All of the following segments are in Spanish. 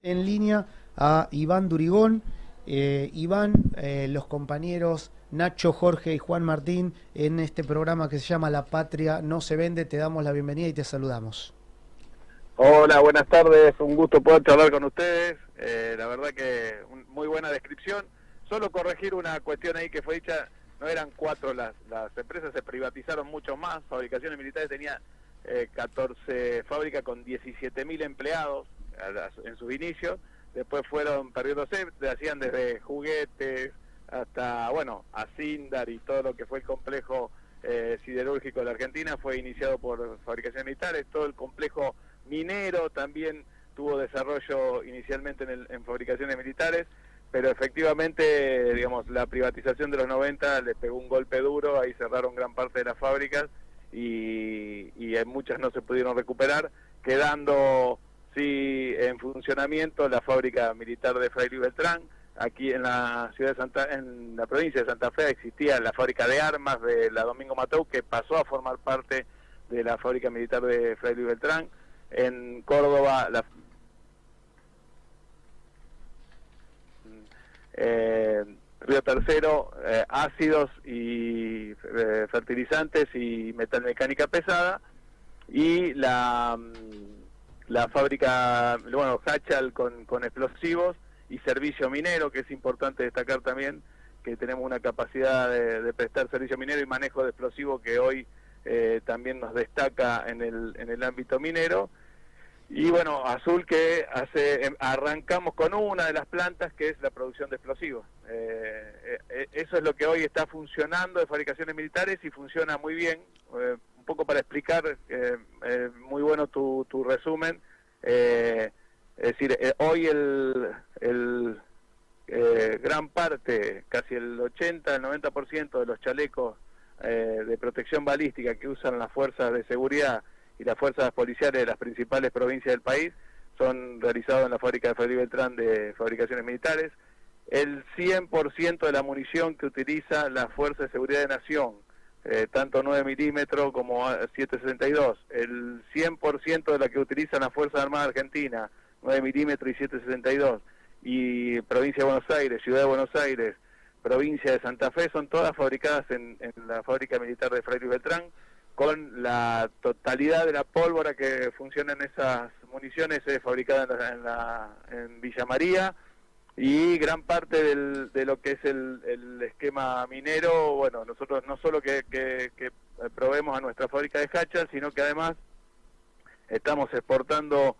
En línea a Iván Durigón. Iván, los compañeros Nacho, Jorge y Juan Martín en este programa que se llama La Patria no se vende, te damos la bienvenida y te saludamos. Hola, buenas tardes, un gusto poder charlar con ustedes. La verdad que muy buena descripción. Solo corregir una cuestión ahí que fue dicha, no eran 4 las empresas, se privatizaron mucho más. Fabricaciones Militares tenía 14 fábricas con 17.000 empleados en sus inicios. Después fueron perdiéndose, hacían desde juguetes hasta, bueno, Asindar y todo lo que fue el complejo siderúrgico de la Argentina fue iniciado por Fabricaciones Militares. Todo el complejo minero también tuvo desarrollo inicialmente en fabricaciones militares, pero efectivamente, digamos, la privatización de los 90 le pegó un golpe duro, ahí cerraron gran parte de las fábricas y en muchas no se pudieron recuperar, quedando sí en funcionamiento la fábrica militar de Fray Luis Beltrán. Aquí en la ciudad de en la provincia de Santa Fe existía la fábrica de armas de la Domingo Matou, que pasó a formar parte de la fábrica militar de Fray Luis Beltrán. En Córdoba, Río Tercero, ácidos y fertilizantes y metalmecánica pesada, y la fábrica, bueno, Hachal con explosivos y servicio minero, que es importante destacar también que tenemos una capacidad de prestar servicio minero y manejo de explosivos que hoy también nos destaca en el ámbito minero. Y bueno, Azul, que arrancamos con una de las plantas que es la producción de explosivos. Eso es lo que hoy está funcionando de Fabricaciones Militares y funciona muy bien. Un poco para explicar, muy bueno tu resumen. Es decir, hoy gran parte, casi el 80, el 90% de los chalecos de protección balística que usan las fuerzas de seguridad y las fuerzas policiales de las principales provincias del país son realizados en la fábrica de Fray Luis Beltrán de Fabricaciones Militares. El 100% de la munición que utiliza la Fuerza de Seguridad de Nación, tanto 9 milímetros como 7.62, el 100% de la que utilizan las Fuerzas Armadas Argentina, 9 milímetros y 7.62, y provincia de Buenos Aires, ciudad de Buenos Aires, provincia de Santa Fe, son todas fabricadas en la fábrica militar de Fray Luis Beltrán, con la totalidad de la pólvora que funciona en esas municiones es fabricada en Villa María, y gran parte de lo que es el esquema minero. Bueno, nosotros no solo que proveemos a nuestra fábrica de Hachal, sino que además estamos exportando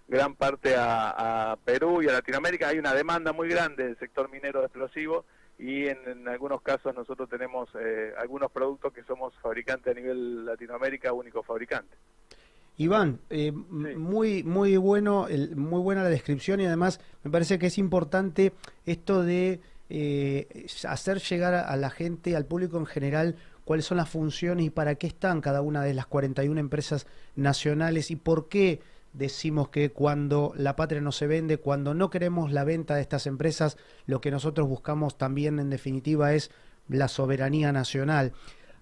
gran parte a Perú y a Latinoamérica. Hay una demanda muy grande del sector minero de explosivos, y en algunos casos nosotros tenemos algunos productos que somos fabricantes a nivel Latinoamérica, único fabricante. Iván, Sí. muy bueno, muy buena la descripción, y además me parece que es importante esto de hacer llegar a la gente, al público en general, cuáles son las funciones y para qué están cada una de las 41 empresas nacionales, y por qué decimos que cuando la patria no se vende, cuando no queremos la venta de estas empresas, lo que nosotros buscamos también en definitiva es la soberanía nacional.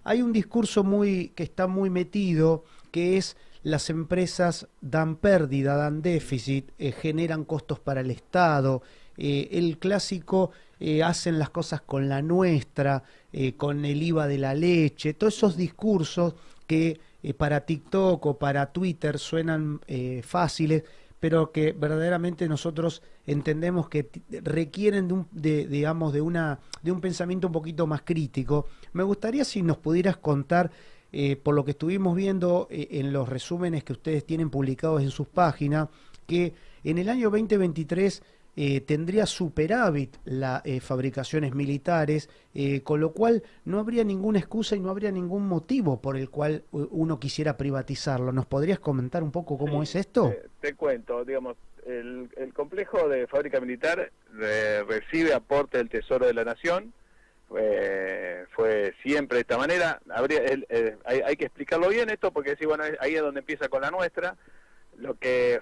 Hay un discurso que está muy metido, que es: las empresas dan pérdida, dan déficit, generan costos para el Estado, el clásico hacen las cosas con la nuestra, con el IVA de la leche, todos esos discursos que para TikTok o para Twitter suenan fáciles, pero que verdaderamente nosotros entendemos que requieren digamos, de un pensamiento un poquito más crítico. Me gustaría si nos pudieras contar, por lo que estuvimos viendo en los resúmenes que ustedes tienen publicados en sus páginas, que en el año 2023 tendría superávit las fabricaciones militares, con lo cual no habría ninguna excusa y no habría ningún motivo por el cual uno quisiera privatizarlo. ¿Nos podrías comentar un poco cómo es esto? Te cuento, digamos, el complejo de fábrica militar recibe aporte del Tesoro de la Nación. Fue siempre de esta manera. Hay que explicarlo bien esto, porque bueno, ahí es donde empieza con la nuestra. Lo que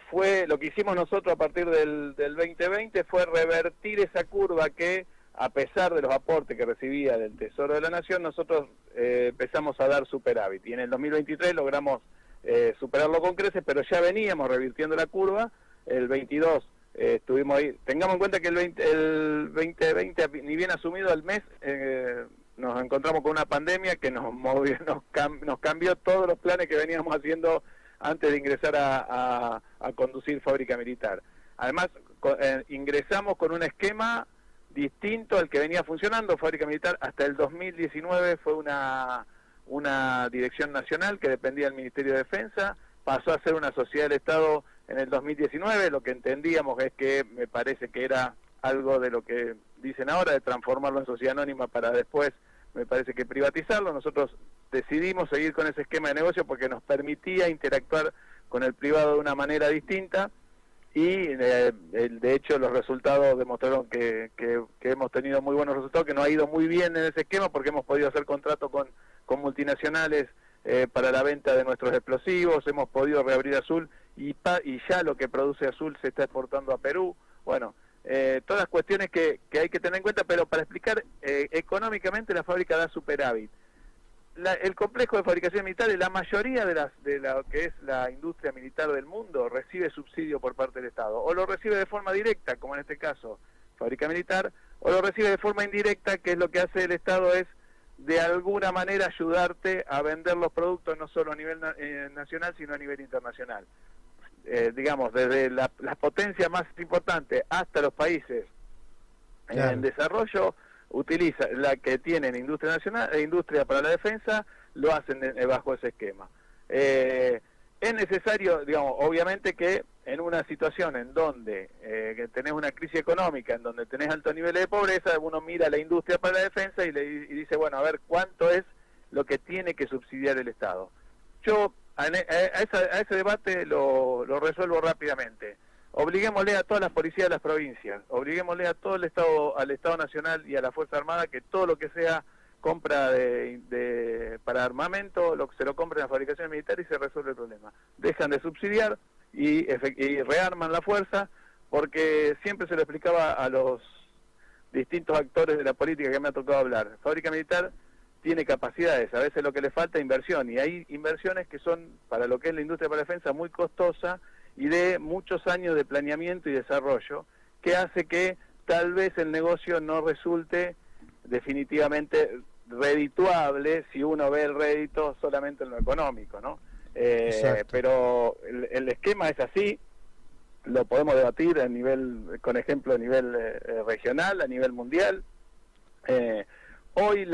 hicimos nosotros a partir del 2020 fue revertir esa curva que, a pesar de los aportes que recibía del Tesoro de la Nación, nosotros empezamos a dar superávit, y en el 2023 logramos superarlo con creces, pero ya veníamos revirtiendo la curva, el 22 estuvimos ahí. Tengamos en cuenta que el 2020, ni bien asumido al mes, nos encontramos con una pandemia que nos movió, nos cambió todos los planes que veníamos haciendo antes de ingresar a conducir Fábrica Militar. Además, ingresamos con un esquema distinto al que venía funcionando. Fábrica Militar hasta el 2019 fue una dirección nacional que dependía del Ministerio de Defensa, pasó a ser una sociedad del Estado en el 2019, lo que entendíamos es que me parece que era algo de lo que dicen ahora, de transformarlo en sociedad anónima para después, me parece que privatizarlo. Nosotros decidimos seguir con ese esquema de negocio porque nos permitía interactuar con el privado de una manera distinta y de hecho los resultados demostraron que hemos tenido muy buenos resultados, que nos ha ido muy bien en ese esquema porque hemos podido hacer contratos con multinacionales para la venta de nuestros explosivos, hemos podido reabrir Azul y ya lo que produce Azul se está exportando a Perú. Bueno, todas cuestiones que hay que tener en cuenta, pero para explicar, económicamente la fábrica da superávit. El complejo de fabricación militar, la mayoría de lo que es la industria militar del mundo, recibe subsidio por parte del Estado, o lo recibe de forma directa, como en este caso Fábrica Militar, o lo recibe de forma indirecta, que es lo que hace el Estado, es de alguna manera ayudarte a vender los productos no solo a nivel nacional, sino a nivel internacional. Digamos, desde las potencias más importantes hasta los países en desarrollo, utiliza la que tienen industria nacional e industria para la defensa, lo hacen bajo ese esquema. Es necesario, digamos, obviamente que en una situación en donde que tenés una crisis económica, en donde tenés altos niveles de pobreza, uno mira la industria para la defensa y dice, bueno, a ver cuánto es lo que tiene que subsidiar el Estado. Yo a ese debate lo resuelvo rápidamente. Obliguémosle a todas las policías de las provincias, obliguémosle a todo el Estado, al Estado Nacional y a la Fuerza Armada, que todo lo que sea compra para armamento, se lo compren a fabricación militar y se resuelve el problema. Dejan de subsidiar y rearman la fuerza, porque siempre se lo explicaba a los distintos actores de la política que me ha tocado hablar. Fábrica Militar tiene capacidades, a veces lo que le falta es inversión, y hay inversiones que son, para lo que es la industria para la defensa, muy costosa y de muchos años de planeamiento y desarrollo, que hace que tal vez el negocio no resulte definitivamente redituable si uno ve el rédito solamente en lo económico, ¿no? Pero el esquema es así, lo podemos debatir a nivel, con ejemplo a nivel regional, a nivel mundial. Hoy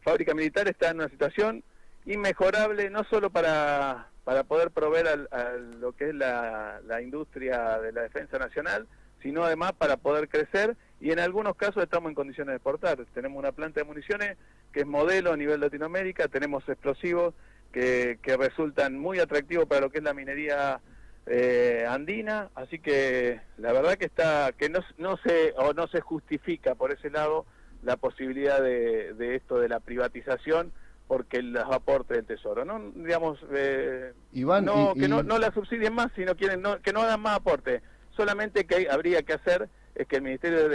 Fábrica Militar está en una situación inmejorable, no solo para poder proveer a lo que es la industria de la defensa nacional, sino además para poder crecer, y en algunos casos estamos en condiciones de exportar. Tenemos una planta de municiones que es modelo a nivel Latinoamérica, tenemos explosivos que resultan muy atractivos para lo que es la minería andina, así que la verdad que no se justifica por ese lado la posibilidad de esto de la privatización, porque los aportes del Tesoro, no, digamos, Iván, no la subsidien más, sino que no hagan más aporte. Solamente que habría que hacer es que el Ministerio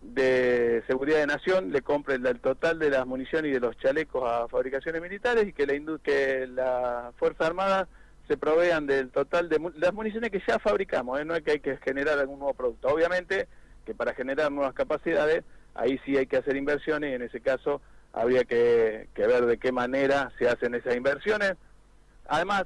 de Seguridad de Nación le compre el total de las municiones y de los chalecos a fabricaciones militares, y que la Fuerza Armada se provean del total de las municiones que ya fabricamos, no es que hay que generar algún nuevo producto. Obviamente que para generar nuevas capacidades, ahí sí hay que hacer inversiones, y en ese caso habría que ver de qué manera se hacen esas inversiones. Además,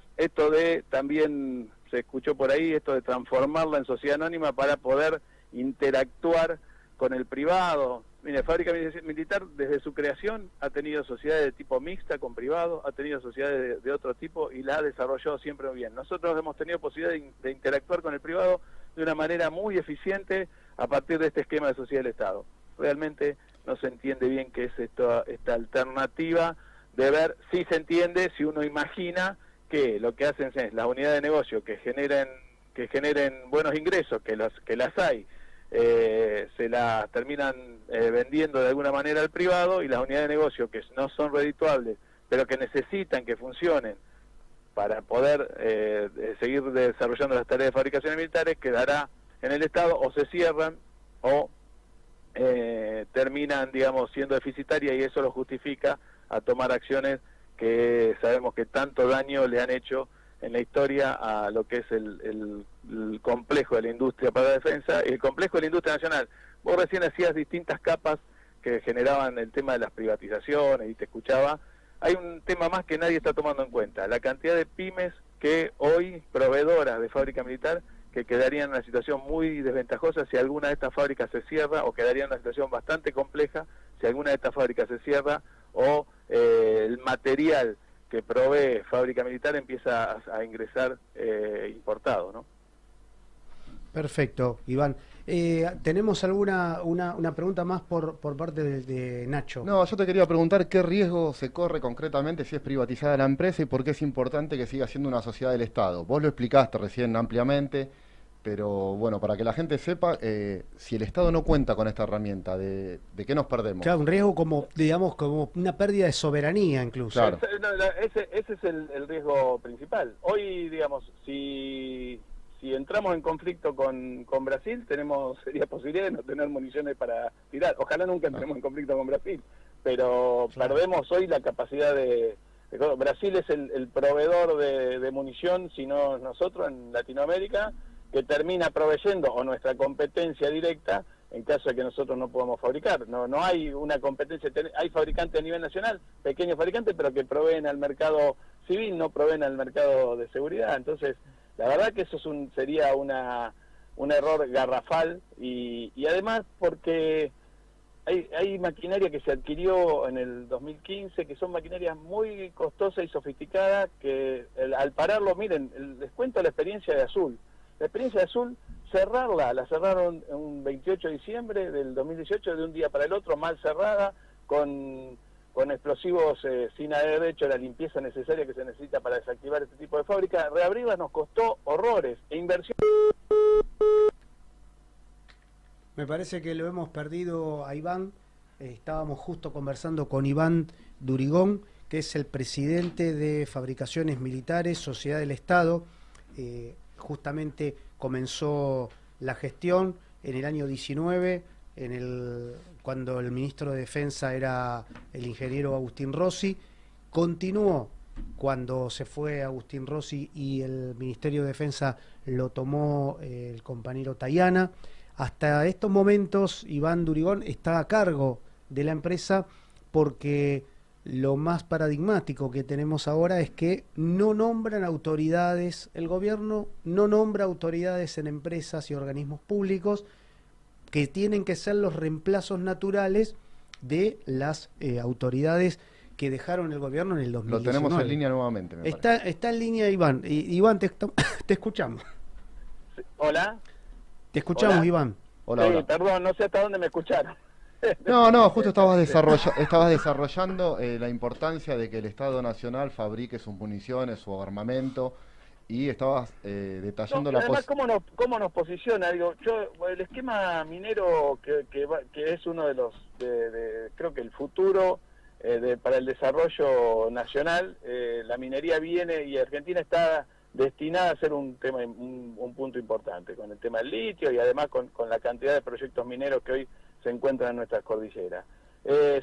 también se escuchó por ahí, esto de transformarla en sociedad anónima para poder interactuar con el privado. Mire, Fábrica Militar desde su creación ha tenido sociedades de tipo mixta con privado, ha tenido sociedades de otro tipo y la ha desarrollado siempre muy bien. Nosotros hemos tenido posibilidad de interactuar con el privado de una manera muy eficiente a partir de este esquema de sociedad del Estado. Realmente no se entiende bien qué es esta alternativa de ver, sí se entiende si uno imagina que lo que hacen es las unidades de negocio que generen buenos ingresos, que las hay, se las terminan vendiendo de alguna manera al privado, y las unidades de negocio que no son redituables, pero que necesitan que funcionen para poder seguir desarrollando las tareas de fabricaciones militares, quedará en el Estado, o se cierran o terminan, digamos, siendo deficitarias, y eso lo justifica a tomar acciones que sabemos que tanto daño le han hecho en la historia a lo que es el complejo de la industria para la defensa y el complejo de la industria nacional. Vos recién hacías distintas capas que generaban el tema de las privatizaciones y te escuchaba. Hay un tema más que nadie está tomando en cuenta, la cantidad de pymes que hoy, proveedoras de fábrica militar, que quedarían en una situación muy desventajosa si alguna de estas fábricas se cierra, o quedarían en una situación bastante compleja si alguna de estas fábricas se cierra, o el material que provee fábrica militar empieza a ingresar importado, ¿no? Perfecto, Iván. ¿Tenemos una pregunta más por parte de Nacho? No, yo te quería preguntar qué riesgo se corre concretamente si es privatizada la empresa y por qué es importante que siga siendo una sociedad del Estado. Vos lo explicaste recién ampliamente, pero bueno, para que la gente sepa, si el Estado no cuenta con esta herramienta, ¿de qué nos perdemos? Claro, un riesgo como, digamos, como una pérdida de soberanía incluso. Claro. Ese es el riesgo principal. Hoy, digamos, si entramos en conflicto con Brasil, sería posibilidad de no tener municiones para tirar. Ojalá nunca entremos en conflicto con Brasil, pero perdemos hoy la capacidad de Brasil es el proveedor de munición, si no nosotros en Latinoamérica, que termina proveyendo, o nuestra competencia directa, en caso de que nosotros no podamos fabricar. No hay una competencia, hay fabricantes a nivel nacional, pequeños fabricantes, pero que proveen al mercado civil, no proveen al mercado de seguridad. Entonces, la verdad que eso sería un error garrafal, y además porque hay maquinaria que se adquirió en el 2015, que son maquinarias muy costosas y sofisticadas, que al pararlo, miren, les cuento la experiencia de Azul. La experiencia de Azul, la cerraron un 28 de diciembre del 2018, de un día para el otro, mal cerrada, con explosivos sin haber hecho la limpieza necesaria que se necesita para desactivar este tipo de fábrica. Reabrirla nos costó horrores e inversión. Me parece que lo hemos perdido a Iván. Estábamos justo conversando con Iván Durigón, que es el presidente de Fabricaciones Militares, Sociedad del Estado. Justamente comenzó la gestión en el año 19, cuando el ministro de Defensa era el ingeniero Agustín Rossi. Continuó cuando se fue Agustín Rossi y el Ministerio de Defensa lo tomó el compañero Tayana. Hasta estos momentos Iván Durigón está a cargo de la empresa, porque lo más paradigmático que tenemos ahora es que no nombran autoridades, el gobierno no nombra autoridades en empresas y organismos públicos, que tienen que ser los reemplazos naturales de las autoridades que dejaron el gobierno en el 2019. Lo tenemos en línea nuevamente, me parece. Está en línea Iván. Iván, te escuchamos. Hola. Te escuchamos, Hola. Iván. Hola, Sí, hola. perdón, no sé hasta dónde me escucharon. No, justo estabas desarrollando la importancia de que el Estado Nacional fabrique sus municiones, su armamento, y estabas detallando además, ¿cómo nos posiciona? Digo, el esquema minero que es uno de los, creo que el futuro para el desarrollo nacional, la minería viene, y Argentina está destinada a ser un punto importante con el tema del litio, y además con la cantidad de proyectos mineros que hoy se encuentran en nuestras cordilleras.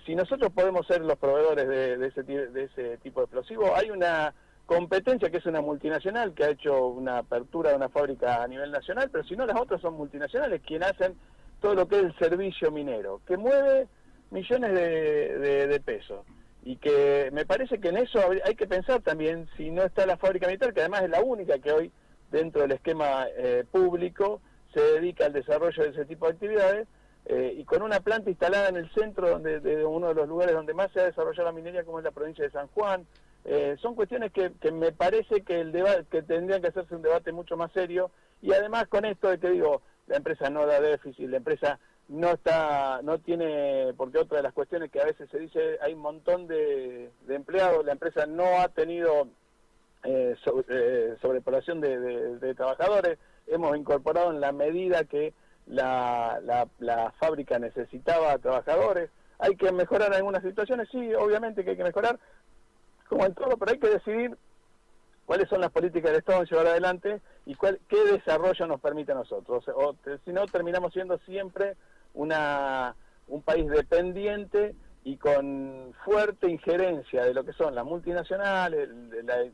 Si nosotros podemos ser los proveedores de ese tipo de explosivos, hay una competencia que es una multinacional que ha hecho una apertura de una fábrica a nivel nacional, pero si no, las otras son multinacionales quienes hacen todo lo que es el servicio minero, que mueve millones de pesos. Y que me parece que en eso hay que pensar también, si no está la fábrica militar, que además es la única que hoy, dentro del esquema público, se dedica al desarrollo de ese tipo de actividades, y con una planta instalada en el centro de uno de los lugares donde más se ha desarrollado la minería, como es la provincia de San Juan. Son cuestiones que me parece que tendrían que hacerse un debate mucho más serio, y además con esto de que digo, la empresa no da déficit, la empresa no tiene, porque otra de las cuestiones que a veces se dice, hay un montón de empleados, la empresa no ha tenido sobrepoblación de trabajadores, hemos incorporado en la medida que la fábrica necesitaba trabajadores. Hay que mejorar algunas situaciones, sí, obviamente que hay que mejorar, como en todo, pero hay que decidir cuáles son las políticas del Estado en llevar adelante y qué desarrollo nos permite a nosotros. Si no, terminamos siendo siempre un país dependiente y con fuerte injerencia de lo que son las multinacionales,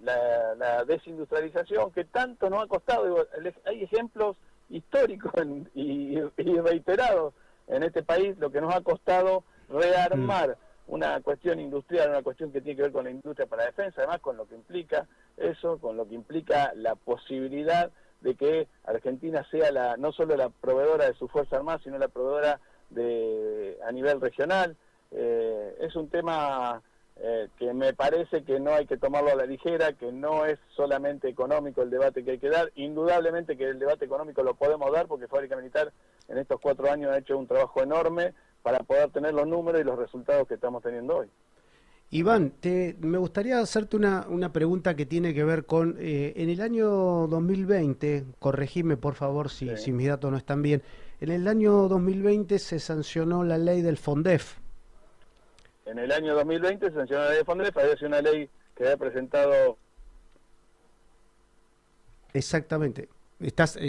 la desindustrialización que tanto nos ha costado. Digo, hay ejemplos históricos y reiterados en este país, lo que nos ha costado rearmar una cuestión industrial, una cuestión que tiene que ver con la industria para la defensa, además con lo que implica eso, con lo que implica la posibilidad de que Argentina sea no solo la proveedora de su Fuerza Armada, sino la proveedora a nivel regional. Es un tema que me parece que no hay que tomarlo a la ligera, que no es solamente económico el debate que hay que dar. Indudablemente que el debate económico lo podemos dar porque Fábrica Militar en estos 4 años ha hecho un trabajo enorme para poder tener los números y los resultados que estamos teniendo hoy. Iván, me gustaría hacerte una pregunta que tiene que ver con, en el año 2020, corregime por favor si mis datos no están bien, en el año 2020 se sancionó la ley del FONDEF. En el año 2020 se sancionó la ley del FONDEF, había sido una ley que había presentado... Exactamente.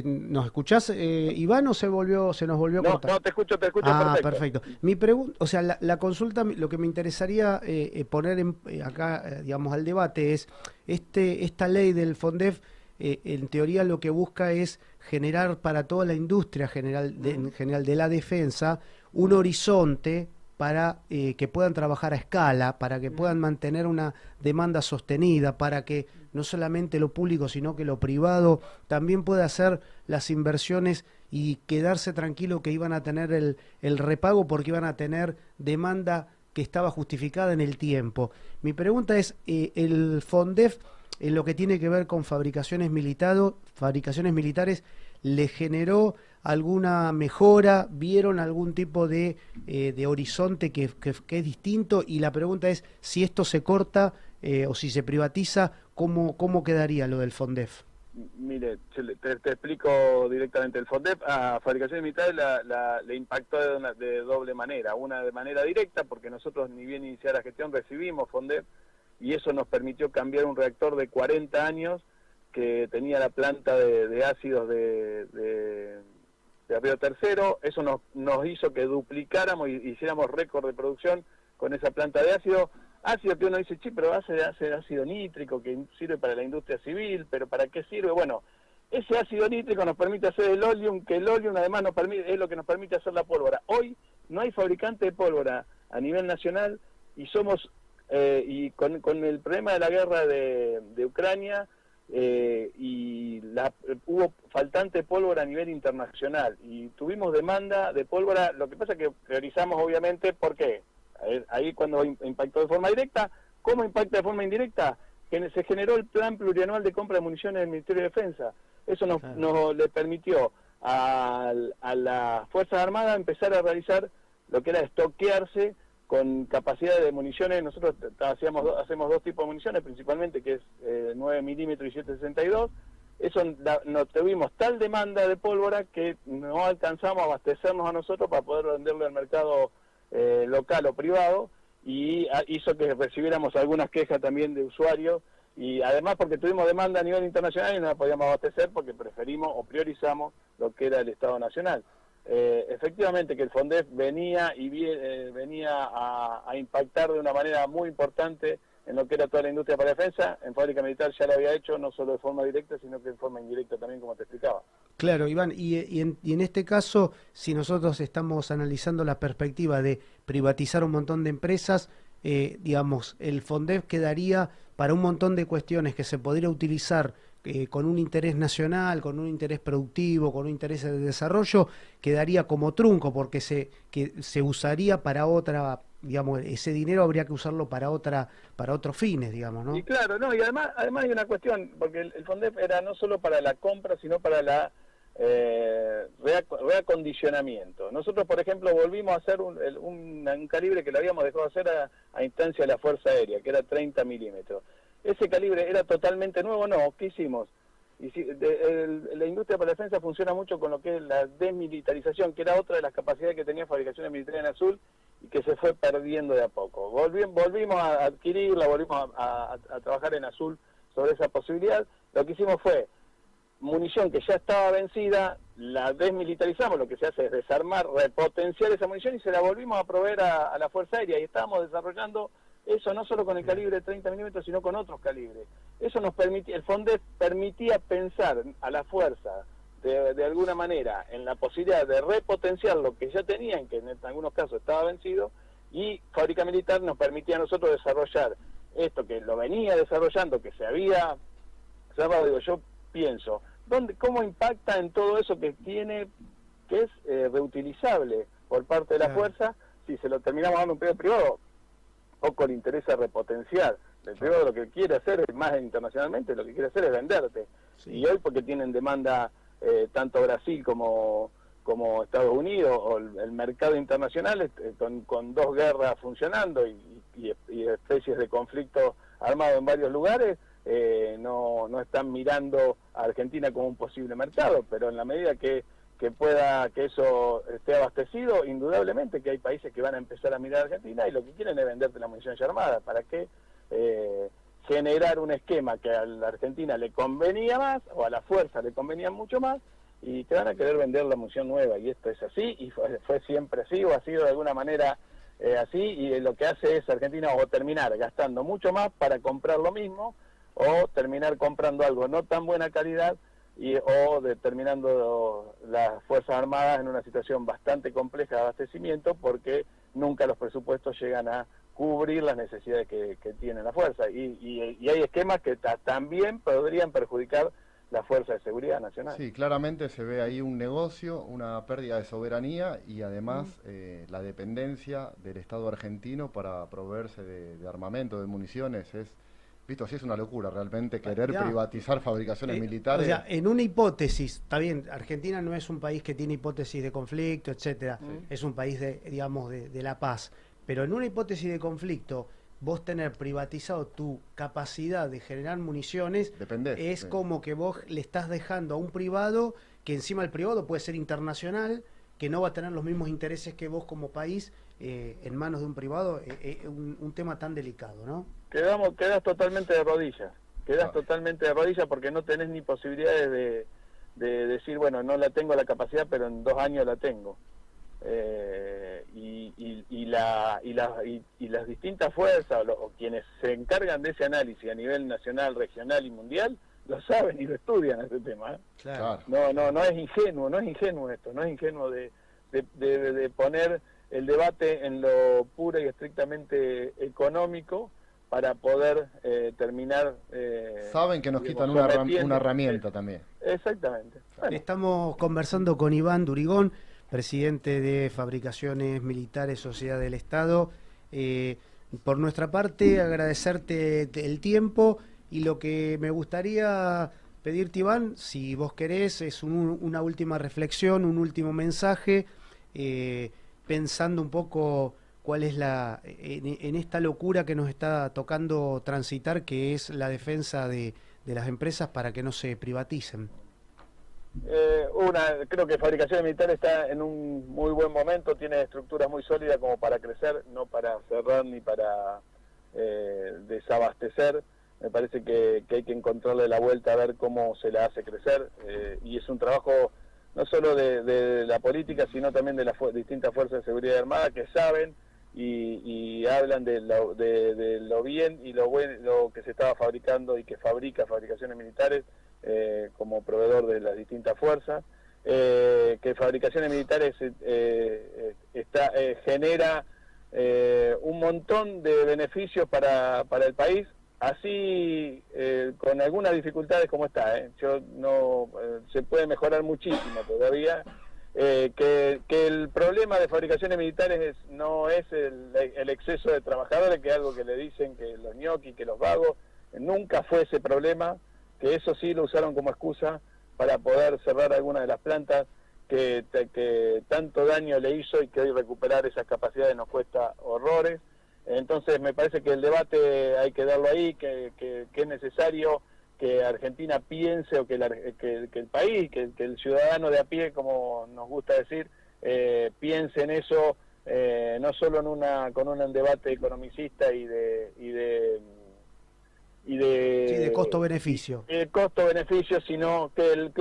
¿Nos escuchás, Iván, o se nos volvió a cortar? No, te escucho perfecto. Perfecto. Mi pregunta, o sea, la consulta, lo que me interesaría poner acá, digamos, al debate es, esta ley del FONDEF, en teoría lo que busca es generar para toda la industria en general de la defensa un horizonte para que puedan trabajar a escala, para que puedan mantener una demanda sostenida, para que no solamente lo público, sino que lo privado también pueda hacer las inversiones y quedarse tranquilo que iban a tener el repago porque iban a tener demanda que estaba justificada en el tiempo. Mi pregunta es, el FONDEF, en lo que tiene que ver con fabricaciones militares, ¿le generó alguna mejora? ¿Vieron algún tipo de horizonte que es distinto? Y la pregunta es, si esto se corta o si se privatiza, ¿cómo quedaría lo del FONDEF? Mire, te explico directamente. El FONDEF a fabricaciones militares le impactó de doble manera. Una de manera directa, porque nosotros ni bien iniciar la gestión recibimos FONDEF, y eso nos permitió cambiar un reactor de 40 años que tenía la planta de ácidos de Río Tercero. Eso nos hizo que duplicáramos y hiciéramos récord de producción con esa planta de ácido que uno dice, pero hace ácido nítrico que sirve para la industria civil, pero ¿para qué sirve? Bueno, ese ácido nítrico nos permite hacer el oleum, que el oleum además es lo que nos permite hacer la pólvora. Hoy no hay fabricante de pólvora a nivel nacional y somos, y con el problema de la guerra de Ucrania, hubo faltante de pólvora a nivel internacional y tuvimos demanda de pólvora. Lo que pasa es que priorizamos obviamente, ¿por qué? Ahí cuando impactó de forma directa. ¿Cómo impacta de forma indirecta? Que se generó el plan plurianual de compra de municiones del Ministerio de Defensa. Eso nos le permitió a las Fuerzas Armadas empezar a realizar lo que era estoquearse con capacidad de municiones. Nosotros hacemos 2 tipos de municiones principalmente, que es 9 milímetros y 762. Eso no tuvimos tal demanda de pólvora que no alcanzamos a abastecernos a nosotros para poder venderle al mercado local o privado, y hizo que recibiéramos algunas quejas también de usuarios, y además porque tuvimos demanda a nivel internacional y no la podíamos abastecer porque preferimos o priorizamos lo que era el Estado Nacional. Efectivamente que el FONDEF venía a impactar de una manera muy importante en lo que era toda la industria para defensa. En Fábrica Militar ya lo había hecho, no solo de forma directa, sino que de forma indirecta también, como te explicaba. Claro, Iván, y en este caso, si nosotros estamos analizando la perspectiva de privatizar un montón de empresas, digamos, el FONDEF quedaría para un montón de cuestiones que se podría utilizar con un interés nacional, con un interés productivo, con un interés de desarrollo, quedaría como trunco, porque se usaría para otra, digamos, ese dinero habría que usarlo para otros fines, digamos, ¿no? Y claro, y además hay una cuestión, porque el FONDEF era no solo para la compra, sino para la reacondicionamiento. Nosotros, por ejemplo, volvimos a hacer un calibre que lo habíamos dejado hacer a instancia de la Fuerza Aérea, que era 30 milímetros. Ese calibre era totalmente nuevo. No, ¿qué hicimos? La industria para la defensa funciona mucho con lo que es la desmilitarización, que era otra de las capacidades que tenía fabricaciones militares en Azul y que se fue perdiendo de a poco. Volvimos a adquirirla, volvimos a trabajar en Azul sobre esa posibilidad. Lo que hicimos fue munición que ya estaba vencida, la desmilitarizamos, lo que se hace es desarmar, repotenciar esa munición y se la volvimos a proveer a la Fuerza Aérea, y estábamos desarrollando eso no solo con el calibre de 30 milímetros, sino con otros calibres. Eso nos permitía, el FONDEP permitía pensar a la Fuerza de alguna manera en la posibilidad de repotenciar lo que ya tenían, que en algunos casos estaba vencido, y Fábrica Militar nos permitía a nosotros desarrollar esto que lo venía desarrollando, que se había cerrado. Digo, yo pienso, ¿cómo impacta en todo eso que tiene, que es reutilizable por parte de la Fuerza, si se lo terminamos dando a un pedo privado? Poco le interesa repotenciar. El privado lo que quiere hacer es, más internacionalmente, lo que quiere hacer es venderte. Sí. Y hoy, porque tienen demanda tanto Brasil como Estados Unidos, o el mercado internacional, con dos guerras funcionando y especies de conflictos armados en varios lugares, no están mirando a Argentina como un posible mercado, pero en la medida que pueda, que eso esté abastecido, indudablemente que hay países que van a empezar a mirar a Argentina y lo que quieren es venderte la munición ya armada. ¿Para qué generar un esquema que a la Argentina le convenía más, o a la Fuerza le convenía mucho más, y te van a querer vender la munición nueva? Y esto es así, y fue siempre así, o ha sido de alguna manera así, y lo que hace es Argentina o terminar gastando mucho más para comprar lo mismo, o terminar comprando algo no tan buena calidad, o terminando las Fuerzas Armadas en una situación bastante compleja de abastecimiento, porque nunca los presupuestos llegan a cubrir las necesidades que tiene la Fuerza. Y hay esquemas que también podrían perjudicar la Fuerza de Seguridad Nacional. Sí, claramente se ve ahí un negocio, una pérdida de soberanía y además la dependencia del Estado argentino para proveerse de armamento, de municiones. Visto, sí es una locura realmente querer privatizar fabricaciones militares. O sea, en una hipótesis, está bien, Argentina no es un país que tiene hipótesis de conflicto, etcétera, es un país de la paz, pero en una hipótesis de conflicto, vos tener privatizado tu capacidad de generar municiones, es como que vos le estás dejando a un privado, que encima el privado puede ser internacional, que no va a tener los mismos intereses que vos como país, en manos de un privado, un tema tan delicado, ¿no? Quedas totalmente de rodillas, totalmente de rodillas, porque no tenés ni posibilidades de decir, bueno, no la tengo la capacidad, pero en 2 años la tengo. Y las distintas fuerzas, o quienes se encargan de ese análisis a nivel nacional, regional y mundial, lo saben y lo estudian ese tema. Claro. No es ingenuo esto, no es ingenuo de poner el debate en lo pura y estrictamente económico para poder terminar... saben que nos quitan una herramienta también. Exactamente. Bueno. Estamos conversando con Iván Durigón, presidente de Fabricaciones Militares Sociedad del Estado. Por nuestra parte, agradecerte el tiempo, y lo que me gustaría pedirte, Iván, si vos querés, es una última reflexión, un último mensaje, pensando un poco cuál es en esta locura que nos está tocando transitar, que es la defensa de las empresas para que no se privaticen. Creo que Fabricaciones Militares está en un muy buen momento, tiene estructuras muy sólidas como para crecer, no para cerrar ni para desabastecer. Me parece que hay que encontrarle la vuelta a ver cómo se la hace crecer, y es un trabajo no solo de la política, sino también de las distintas fuerzas de seguridad armada, que saben y hablan de lo bien y lo bueno, lo que se estaba fabricando y que fabrica Fabricaciones Militares como proveedor de las distintas fuerzas, que Fabricaciones Militares genera un montón de beneficios para el país, así con algunas dificultades como está, se puede mejorar muchísimo todavía. Que el problema de Fabricaciones Militares no es el exceso de trabajadores, que es algo que le dicen que los ñoquis, que los vagos, nunca fue ese problema, que eso sí lo usaron como excusa para poder cerrar algunas de las plantas que tanto daño le hizo, y que hoy recuperar esas capacidades nos cuesta horrores. Entonces me parece que el debate hay que darlo ahí, que es necesario que Argentina piense, o que el país, que el ciudadano de a pie, como nos gusta decir, piense en eso, no solo con un debate economicista y de costo-beneficio. El costo-beneficio, sino que el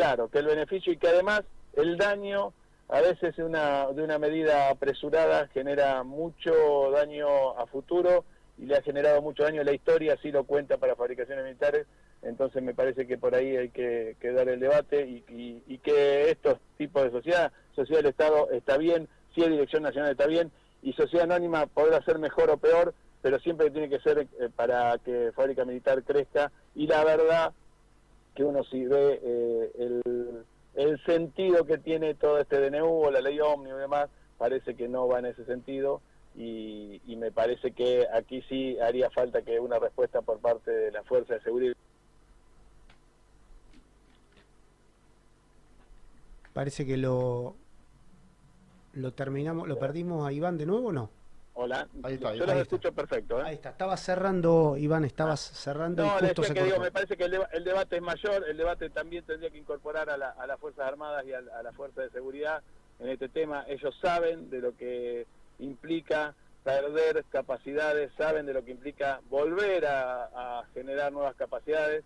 beneficio, y que además el daño, a veces de una medida apresurada, genera mucho daño a futuro y le ha generado mucho daño a la historia, así lo cuenta para fabricaciones militares. Entonces me parece que por ahí hay que dar el debate y que estos tipos de sociedad del Estado está bien, si es dirección nacional está bien, y sociedad anónima podrá ser mejor o peor, pero siempre tiene que ser para que Fábrica Militar crezca. Y la verdad que uno si ve el sentido que tiene todo este DNU o la ley ómnibus y demás, parece que no va en ese sentido, y me parece que aquí sí haría falta que una respuesta por parte de la Fuerza de Seguridad. Parece que lo terminamos, lo perdimos a Iván de nuevo, ¿o no? Hola, Ahí está, yo los escucho perfecto. Ahí está, estabas cerrando, Iván, estabas cerrando No, y justo decía se que digo, cortó. me parece que el debate es mayor, el debate también tendría que incorporar a las Fuerzas Armadas y a las Fuerzas de Seguridad en este tema. Ellos saben de lo que implica perder capacidades, saben de lo que implica volver a generar nuevas capacidades,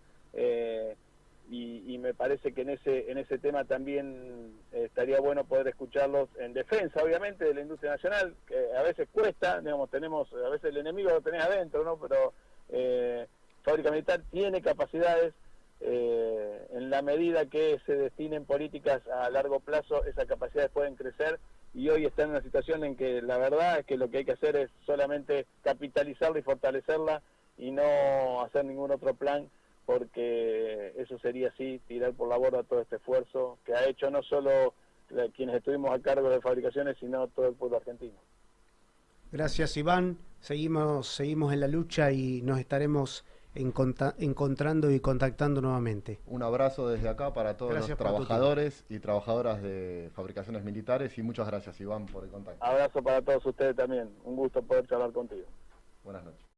y me parece que en ese tema también estaría bueno poder escucharlos en defensa, obviamente, de la industria nacional, que a veces cuesta, digamos, a veces el enemigo lo tenés adentro, ¿no? Pero Fábrica Militar tiene capacidades, en la medida que se destinen políticas a largo plazo, esas capacidades pueden crecer, y hoy está en una situación en que la verdad es que lo que hay que hacer es solamente capitalizarla y fortalecerla y no hacer ningún otro plan, porque eso sería así tirar por la borda todo este esfuerzo que ha hecho no solo quienes estuvimos a cargo de fabricaciones, sino todo el pueblo argentino. Gracias, Iván. Seguimos en la lucha y nos estaremos encontrando y contactando nuevamente. Un abrazo desde acá para todos Gracias los por tu trabajadores y trabajadoras de fabricaciones militares, y muchas gracias, Iván, por el contacto. Abrazo para todos ustedes también, un gusto poder charlar contigo. Buenas noches.